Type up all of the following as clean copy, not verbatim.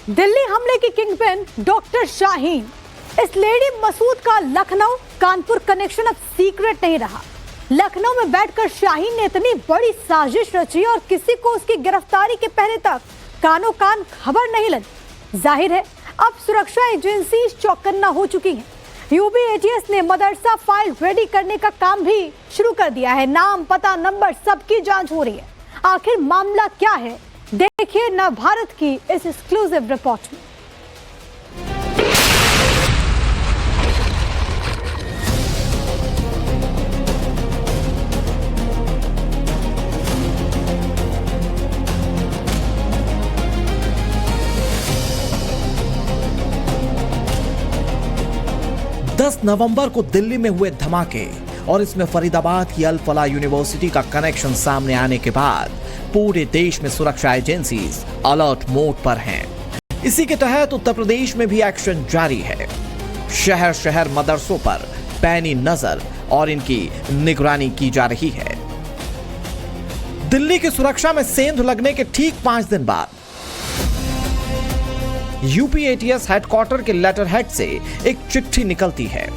दिल्ली हमले की kingpin doctor Shaheen. इस लेडी मसूद का लखनऊ कानपुर कनेक्शन अब सीक्रेट नहीं रहा। लखनऊ में बैठकर शाहीन ने इतनी बड़ी साजिश रची और किसी को उसकी गिरफ्तारी के पहले तक कानों कान खबर नहीं लगी। जाहिर है अब सुरक्षा एजेंसी चौकन्ना हो चुकी है। यूपी एटीएस ने मदरसा फाइल रेडी करने का काम भी शुरू कर दिया है। नाम, पता, नंबर सबकी जांच हो रही है। आखिर मामला क्या है, देखिए नवभारत की इस एक्सक्लूसिव रिपोर्ट में। 10 नवंबर को दिल्ली में हुए धमाके और इसमें फरीदाबाद की अल फलाह यूनिवर्सिटी का कनेक्शन सामने आने के बाद पूरे देश में सुरक्षा एजेंसीज अलर्ट मोड पर हैं। इसी के तहत उत्तर प्रदेश में भी एक्शन जारी है। शहर शहर मदरसों पर पैनी नजर और इनकी निगरानी की जा रही है। दिल्ली की सुरक्षा में सेंध लगने के ठीक 5 दिन बाद यूपी एटीएस हेडक्वार्टर के लेटर हेड से एक चिट्ठी निकलती है।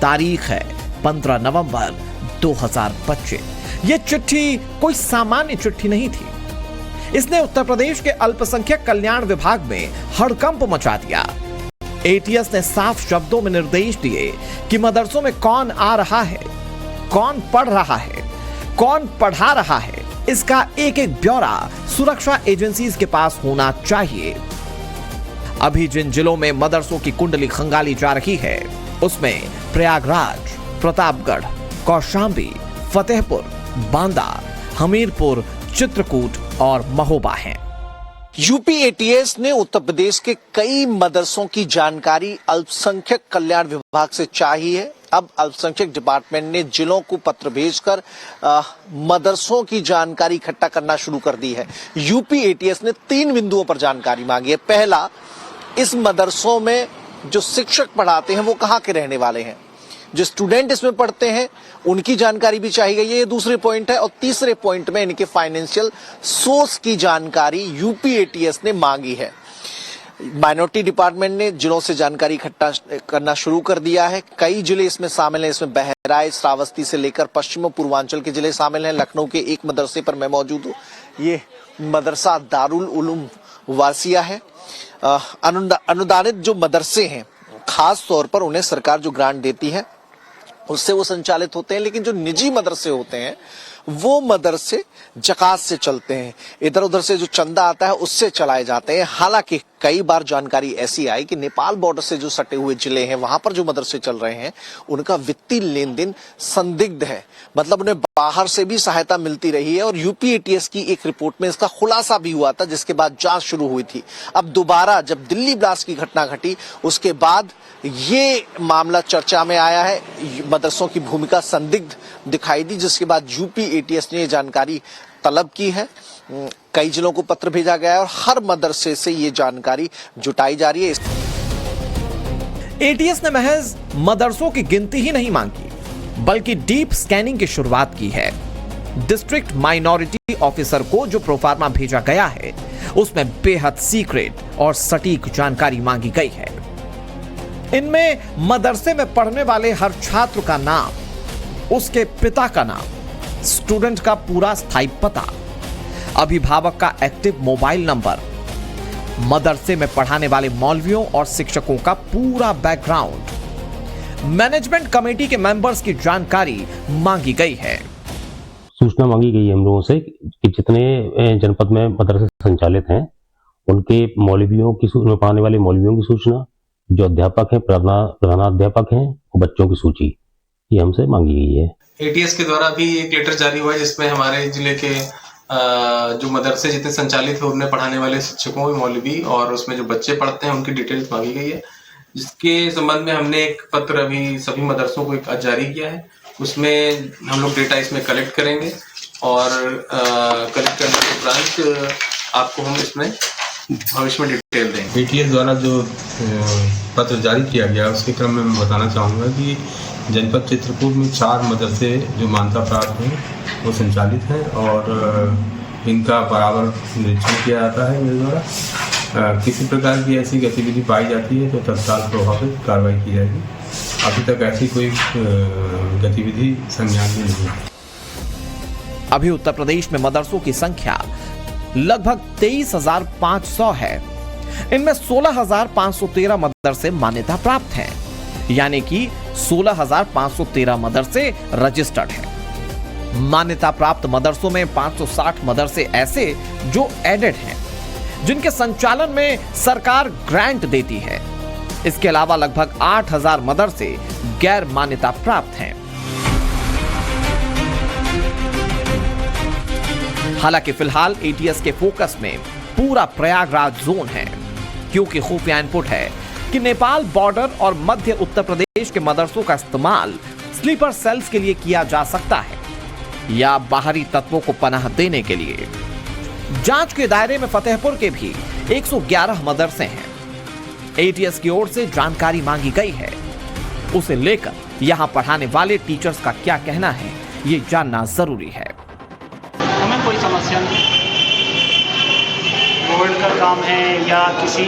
तारीख है 15 नवंबर 2025। यह चिट्ठी कोई सामान्य चिट्ठी नहीं थी। इसने उत्तर प्रदेश के अल्पसंख्यक कल्याण विभाग में हड़कंप मचा दिया। एटीएस ने साफ शब्दों में निर्देश दिए कि मदरसों में कौन आ रहा है, कौन पढ़ रहा है, कौन पढ़ा रहा है, इसका एक एक ब्यौरा सुरक्षा एजेंसीज के पास होना चाहिए। अभी जिन जिलों में मदरसों की कुंडली खंगाली जा रही है उसमें प्रयागराज, प्रतापगढ़, कौशांबी, फतेहपुर, बांदा, हमीरपुर, चित्रकूट और महोबा हैं। यूपी एटीएस ने उत्तर प्रदेश के कई मदरसों की जानकारी अल्पसंख्यक कल्याण विभाग से चाही है। अब अल्पसंख्यक डिपार्टमेंट ने जिलों को पत्र भेजकर मदरसों की जानकारी इकट्ठा करना शुरू कर दी है। यूपी एटीएस ने 3 बिंदुओं पर जानकारी मांगी है। पहला, इस मदरसों में जो शिक्षक पढ़ाते हैं वो कहाँ के रहने वाले हैं, जो स्टूडेंट इसमें पढ़ते हैं उनकी जानकारी भी चाहिए गई है। ये दूसरे पॉइंट है। और तीसरे पॉइंट में इनके फाइनेंशियल सोर्स की जानकारी यूपी एटीएस ने मांगी है। माइनॉरिटी डिपार्टमेंट ने जिलों से जानकारी इकट्ठा करना शुरू कर दिया है। कई जिले इसमें शामिल हैं। इसमें बहराइच, श्रावस्ती से लेकर पश्चिम और पूर्वांचल के जिले शामिल हैं। लखनऊ के एक मदरसे पर मैं मौजूद हूँ। ये मदरसा दारुल उलूम वासिया है। अनुदानित जो मदरसे हैं खास तौर पर उन्हें सरकार जो ग्रांट देती है उससे वो संचालित होते हैं। लेकिन जो निजी मदरसे होते हैं वो मदरसे जकात से चलते हैं। इधर उधर से जो चंदा आता है उससे चलाए जाते हैं। हालांकि कई बार जानकारी ऐसी आई कि नेपाल बॉर्डर से जो सटे हुए जिले हैं वहां पर जो मदरसे चल रहे हैं उनका वित्तीय लेन देन संदिग्ध है, मतलब उन्हें बाहर से भी सहायता मिलती रही है। और यूपी एटीएस की एक रिपोर्ट में इसका खुलासा भी हुआ था, जिसके बाद जांच शुरू हुई थी। अब दोबारा जब दिल्ली ब्लास्ट की घटना घटी उसके बाद ये मामला चर्चा में आया है। मदरसों की भूमिका संदिग्ध दिखाई दी, जिसके बाद यूपी एटीएस ने ये जानकारी तलब की है। कई जिलों को पत्र भेजा गया है और हर मदरसे से ये जानकारी जुटाई जा रही है। एटीएस ने महज मदरसों की गिनती ही नहीं मांगी बल्कि डीप स्कैनिंग की शुरुआत की है। डिस्ट्रिक्ट माइनॉरिटी ऑफिसर को जो प्रोफार्मा भेजा गया है उसमें बेहद सीक्रेट और सटीक जानकारी मांगी गई है। इनमें मदरसे में पढ़ने वाले हर छात्र का नाम, उसके पिता का नाम, स्टूडेंट का पूरा स्थायी पता, अभिभावक का एक्टिव मोबाइल नंबर, मदरसे में पढ़ाने वाले मौलवियों और शिक्षकों का पूरा बैकग्राउंड, मैनेजमेंट कमेटी के मेंबर्स की जानकारी मांगी गई है। सूचना मांगी गई है हम लोगों से कि जितने जनपद में मदरसे संचालित हैं उनके मौलवियों की, पढ़ाने वाले मौलवियों की सूचना, जो अध्यापक हैं, प्रधानाध्यापक हैं, बच्चों की सूची ये हमसे मांगी गई है। एटीएस के द्वारा भी एक लेटर जारी हुआ है जिसमें हमारे जिले के जो मदरसे जितने संचालित है उनमें पढ़ाने वाले शिक्षकों, मौलवी और उसमें जो बच्चे पढ़ते हैं उनकी डिटेल्स मांगी गई है। जिसके संबंध में हमने एक पत्र अभी सभी मदरसों को आज जारी किया है। उसमें हम लोग डेटा इसमें कलेक्ट करेंगे और कलेक्ट करने के उपरांत आपको हम इसमें भविष्य में डिटेल देंगे। एटीएस द्वारा जो पत्र जारी किया गया उसके क्रम में मैं बताना चाहूँगा कि जनपद चित्रकूट में 4 मदरसे जो मान्यता प्राप्त हैं वो संचालित हैं और इनका बराबर निरीक्षण किया जाता है मेरे द्वारा। किसी प्रकार की ऐसी गतिविधि पाई जाती है तो तत्काल प्रभावित कार्रवाई की जाएगी। अभी तक ऐसी कोई गतिविधि संज्ञान में नहीं है। अभी उत्तर प्रदेश में मदरसों की संख्या लगभग 23,500 है। इनमें 16,513 मदरसे मान्यता प्राप्त हैं, यानी कि 16,513 मदरसे रजिस्टर्ड हैं। मान्यता प्राप्त मदरसों में 560 मदरसे ऐसे जो एडेड हैं, जिनके संचालन में सरकार ग्रांट देती है। इसके अलावा लगभग 8,000 मदरसे गैर मान्यता प्राप्त हैं। हालांकि फिलहाल एटीएस के फोकस में पूरा प्रयागराज जोन है, क्योंकि खुफिया इनपुट है कि नेपाल बॉर्डर और मध्य उत्तर प्रदेश के मदरसों का इस्तेमाल स्लीपर सेल्स के लिए किया जा सकता है या बाहरी तत्वों को पनाह देने के लिए। जांच के दायरे में फतेहपुर के भी 111 मदरसे हैं। एटीएस की ओर से जानकारी मांगी गई है, उसे लेकर यहां पढ़ाने वाले टीचर्स का क्या कहना है, ये जानना जरूरी है। हमें कोई समस्या नहीं, बोर्ड का काम है या किसी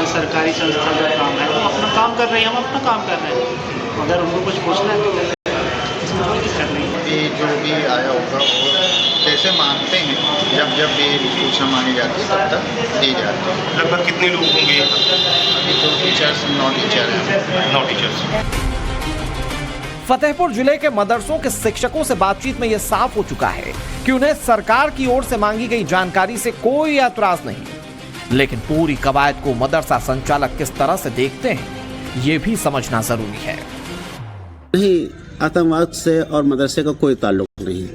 सरकारी संस्था का काम है, वो अपना काम कर रहे हैं, हम अपना काम कर रहे हैं। अगर उनको कुछ पूछना है तो इसमें कोई दिक्कत नहीं है। ये जो भी आया होगा वो कैसे मांगते हैं, जब जब ये सूचना मांगी जाती है तब तक दी जाती है। लगभग कितने लोग होंगे? अभी तो टीचर्स नॉन टीचर हैं। Non teachers. फतेहपुर जिले के मदरसों के शिक्षकों से बातचीत में यह साफ हो चुका है कि उन्हें सरकार की ओर से मांगी गई जानकारी से कोई ऐतराज नहीं, लेकिन पूरी कवायद को मदरसा संचालक किस तरह से देखते हैं, ये भी समझना जरूरी है। नहीं, आतंकवाद से और मदरसे का कोई ताल्लुक नहीं,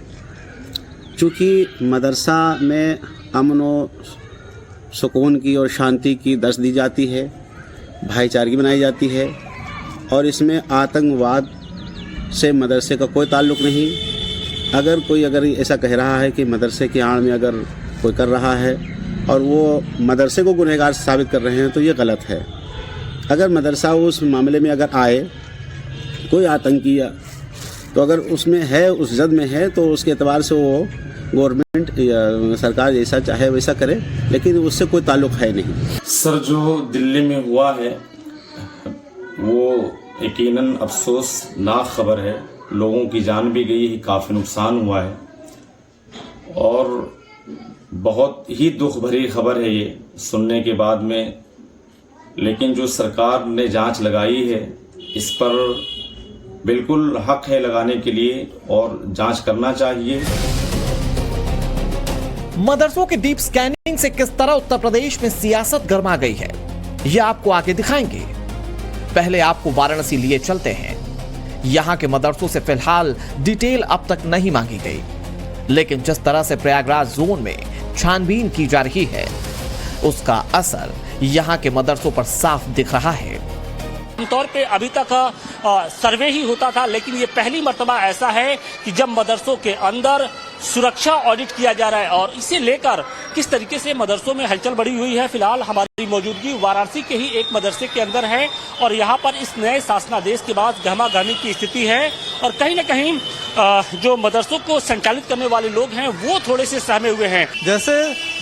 क्योंकि मदरसा में अमन और सुकून की और शांति की दर्स दी जाती है, भाईचारगी बनाई जाती है, और इसमें आतंकवाद से मदरसे का कोई ताल्लुक नहीं। अगर ऐसा कह रहा है कि मदरसे की आड़ में अगर कोई कर रहा है और वो मदरसे को गुनहगार साबित कर रहे हैं तो ये गलत है। अगर मदरसा उस मामले में अगर आए कोई आतंकी तो अगर उसमें है, उस जद में है, तो उसके एतबार से वो गवर्नमेंट या सरकार जैसा चाहे वैसा करे, लेकिन उससे कोई ताल्लुक है नहीं। सर, जो दिल्ली में हुआ है वो यकीनन अफसोसनाक खबर है। लोगों की जान भी गई है, काफ़ी नुकसान हुआ है और बहुत ही दुख भरी खबर है ये सुनने के बाद में। लेकिन जो सरकार ने जांच लगाई है इस पर बिल्कुल हक है लगाने के लिए और जांच करना चाहिए। मदरसों के डीप स्कैनिंग से किस तरह उत्तर प्रदेश में सियासत गर्मा गई है, यह आपको आगे दिखाएंगे। पहले आपको वाराणसी लिए चलते हैं। यहां के मदरसों से फिलहाल डिटेल अब तक नहीं मांगी गई, लेकिन जिस तरह से प्रयागराज जोन में छानबीन की जा रही है, उसका असर यहां के मदरसों पर साफ दिख रहा है। आमतौर पे अभी तक सर्वे ही होता था, लेकिन ये पहली मर्तबा ऐसा है कि जब मदरसों के अंदर सुरक्षा ऑडिट किया जा रहा है और इसे लेकर किस तरीके से मदरसों में हलचल बढ़ी हुई है। फिलहाल हमारी मौजूदगी वाराणसी के ही एक मदरसे के अंदर है और यहाँ पर इस नए शासनादेश के बाद गहमा गहमी की स्थिति है और कहीं न कहीं जो मदरसों को संचालित करने वाले लोग हैं वो थोड़े से सहमे हुए हैं। जैसे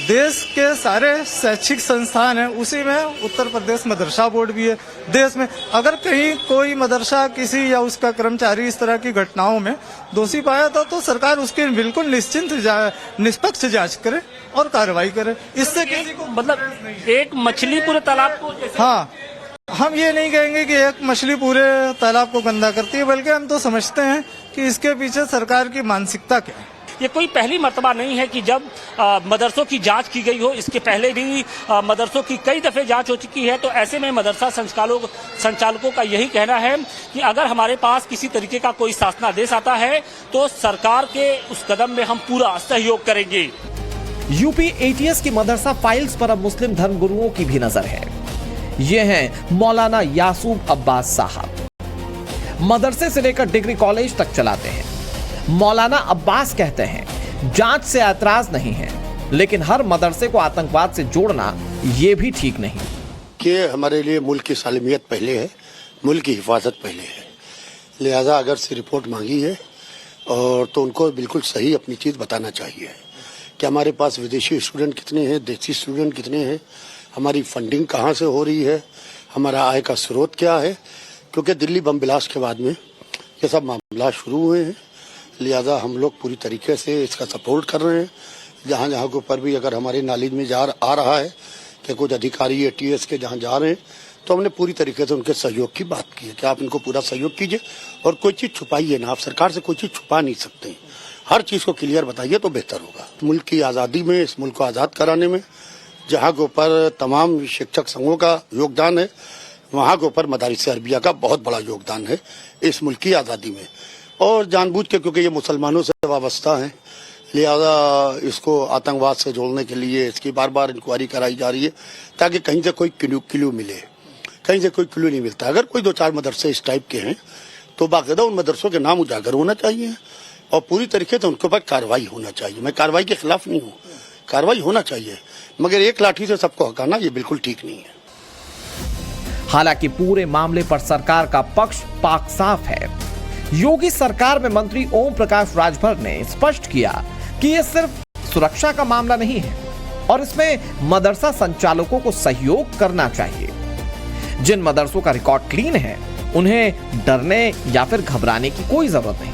देश के सारे शैक्षिक संस्थान हैं, उसी में उत्तर प्रदेश मदरसा बोर्ड भी है। देश में अगर कहीं कोई मदरसा किसी या उसका कर्मचारी इस तरह की घटनाओं में दोषी पाया था तो सरकार उसकी बिल्कुल निष्पक्ष जांच करे और कार्रवाई करे। इससे किसी को मतलब एक मछली पूरे तालाब को, हाँ, हम ये नहीं कहेंगे कि एक मछली पूरे तालाब को गंदा करती है, बल्कि हम तो समझते हैं कि इसके पीछे सरकार की मानसिकता क्या है। ये कोई पहली मर्तबा नहीं है कि जब मदरसों की जांच की गई हो। इसके पहले भी मदरसों की कई दफे जांच हो चुकी है। तो ऐसे में मदरसा संचालकों का यही कहना है कि अगर हमारे पास किसी तरीके का कोई शासनादेश आता है तो सरकार के उस कदम में हम पूरा सहयोग करेंगे। यूपी एटीएस की मदरसा फाइल्स पर अब मुस्लिम धर्मगुरुओं की भी नजर है। ये हैं मौलाना यासूब अब्बास साहब। मदरसे से लेकर डिग्री कॉलेज तक चलाते हैं। मौलाना अब्बास कहते हैं जांच से ऐतराज नहीं है, लेकिन हर मदरसे को आतंकवाद से जोड़ना ये भी ठीक नहीं। कि हमारे लिए मुल्क की सालमियत पहले है, मुल्क की हिफाजत पहले है, लिहाजा अगर से रिपोर्ट मांगी है और तो उनको बिल्कुल सही अपनी चीज बताना चाहिए कि हमारे पास विदेशी स्टूडेंट कितने हैं, देसी स्टूडेंट कितने हैं, हमारी फंडिंग कहाँ से हो रही है, हमारा आय का स्रोत क्या है, क्योंकि दिल्ली बम ब्लास्ट के बाद में ये सब मामला शुरू हुए हैं। लिहाजा हम लोग पूरी तरीके से इसका सपोर्ट कर रहे हैं। जहाँ जहाँ के ऊपर भी अगर हमारे नॉलेज में आ रहा है कि कुछ अधिकारी ATS के जहाँ जा रहे हैं, तो हमने पूरी तरीके से उनके सहयोग की बात की है कि आप इनको पूरा सहयोग कीजिए और कोई चीज़ छुपाइए ना। आप सरकार से कोई चीज़ छुपा नहीं सकते, हर चीज़ को क्लियर बताइए तो बेहतर होगा। मुल्क की आज़ादी में, इस मुल्क को आज़ाद कराने में जहाँ के ऊपर तमाम शिक्षक संघों का योगदान है, वहाँ के ऊपर मदारिस अरबिया का बहुत बड़ा योगदान है इस मुल्क की आज़ादी में। और जानबूझ के, क्योंकि ये मुसलमानों से वाबस्ता है, लिहाजा इसको आतंकवाद से जोड़ने के लिए इसकी बार बार इंक्वायरी कराई जा रही है, ताकि कहीं से कोई क्लू मिले। कहीं से कोई क्लू नहीं मिलता। अगर कोई 2-4 मदरसे इस टाइप के हैं तो बाकायदा उन मदरसों के नाम उजागर होना चाहिए और पूरी तरीके से उनके ऊपर कार्रवाई होना चाहिए। मैं कार्रवाई के खिलाफ नहीं हूँ, कार्रवाई होना चाहिए, मगर एक लाठी से सबको हकाना ये बिल्कुल ठीक नहीं है। हालांकि पूरे मामले पर सरकार का पक्ष पाक साफ है। योगी सरकार में मंत्री ओम प्रकाश राजभर ने स्पष्ट किया कि यह सिर्फ सुरक्षा का मामला नहीं है और इसमें मदरसा संचालकों को सहयोग करना चाहिए। जिन मदरसों का रिकॉर्ड क्लीन है, उन्हें डरने या फिर घबराने की कोई जरूरत नहीं।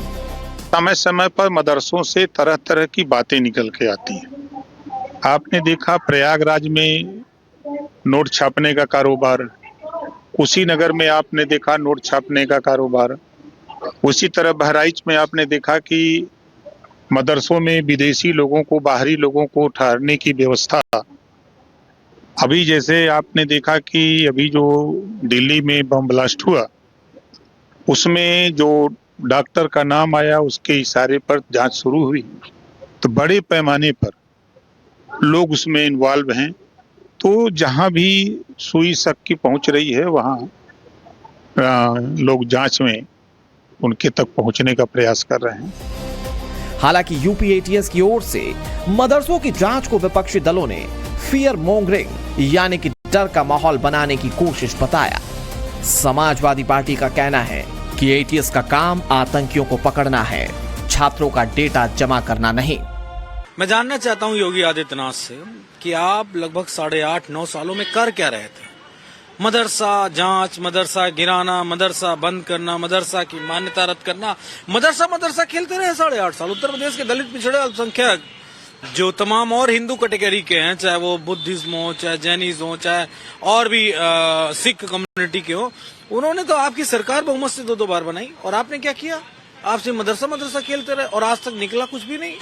समय समय पर मदरसों से तरह तरह की बातें निकल के आती हैं। आपने देखा प्रयागराज में नोट छापने का कारोबार, कुशीनगर में आपने देखा नोट छापने का कारोबार, उसी तरह बहराइच में आपने देखा कि मदरसों में विदेशी लोगों को, बाहरी लोगों को ठहरने की व्यवस्था। अभी जैसे आपने देखा कि अभी जो दिल्ली में बम ब्लास्ट हुआ, उसमें जो डॉक्टर का नाम आया, उसके इशारे पर जांच शुरू हुई, तो बड़े पैमाने पर लोग उसमें इन्वॉल्व हैं। तो जहां भी सुई शक की पहुंच रही है, वहां लोग जांच में उनके तक पहुंचने का प्रयास कर रहे हैं। हालांकि यूपी ATS की ओर से मदरसों की जांच को विपक्षी दलों ने फियर मॉन्गरिंग यानी कि डर का माहौल बनाने की कोशिश बताया। समाजवादी पार्टी का कहना है कि ATS का काम आतंकियों को पकड़ना है, छात्रों का डेटा जमा करना नहीं। मैं जानना चाहता हूं योगी आदित्यनाथ से कि आप लगभग 8.5-9 सालों में कर क्या रहे थे? मदरसा जांच, मदरसा गिराना, मदरसा बंद करना, मदरसा की मान्यता रद्द करना, मदरसा खेलते रहे 8.5 साल। उत्तर प्रदेश के दलित पिछड़े अल्पसंख्यक जो तमाम और हिंदू कैटेगरी के हैं, चाहे वो बुद्धिज्म हो, चाहे जैनिज्म हो, चाहे और भी सिख कम्युनिटी के हो, उन्होंने तो आपकी सरकार बहुमत से 2 बार बनाई और आपने क्या किया? आपसे मदरसा खेलते रहे और आज तक निकला कुछ भी नहीं।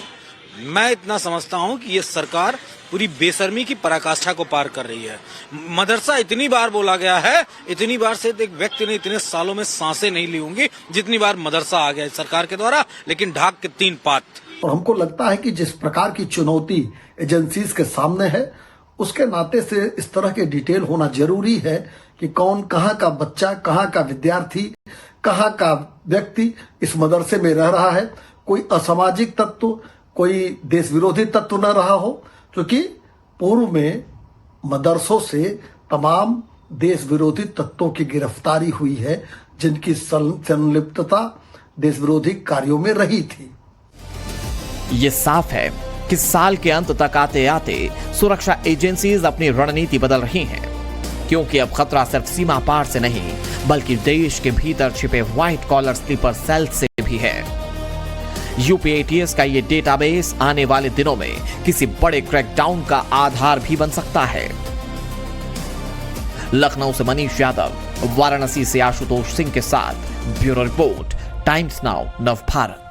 मैं इतना समझता हूं कि ये सरकार पूरी बेशर्मी की पराकाष्ठा को पार कर रही है। मदरसा इतनी बार बोला गया है, इतनी बार से एक व्यक्ति ने इतने सालों में सांसें नहीं ली होंगी जितनी बार मदरसा आ गया सरकार के द्वारा, लेकिन ढाक के 3 पात। और हमको लगता है कि जिस प्रकार की चुनौती एजेंसीज के सामने है, उसके नाते से इस तरह के डिटेल होना जरूरी है कि कौन कहाँ का बच्चा, कहाँ का विद्यार्थी, कहाँ का व्यक्ति इस मदरसे में रह रहा है। कोई असामाजिक तत्व, कोई देश विरोधी तत्व न रहा हो, क्योंकि पूर्व में मदरसों से तमाम देश विरोधी तत्वों की गिरफ्तारी हुई है, जिनकी संलिप्तता देश विरोधी कार्यों में रही थी। ये साफ है कि साल के अंत तक आते आते सुरक्षा एजेंसीज अपनी रणनीति बदल रही हैं, क्योंकि अब खतरा सिर्फ सीमा पार से नहीं, बल्कि देश के भीतर छिपे व्हाइट कॉलर स्लीपर सेल से भी है। यूपी ATS का ये डेटाबेस आने वाले दिनों में किसी बड़े क्रैकडाउन का आधार भी बन सकता है। लखनऊ से मनीष यादव, वाराणसी से आशुतोष सिंह के साथ bureau report, times now Navbharat.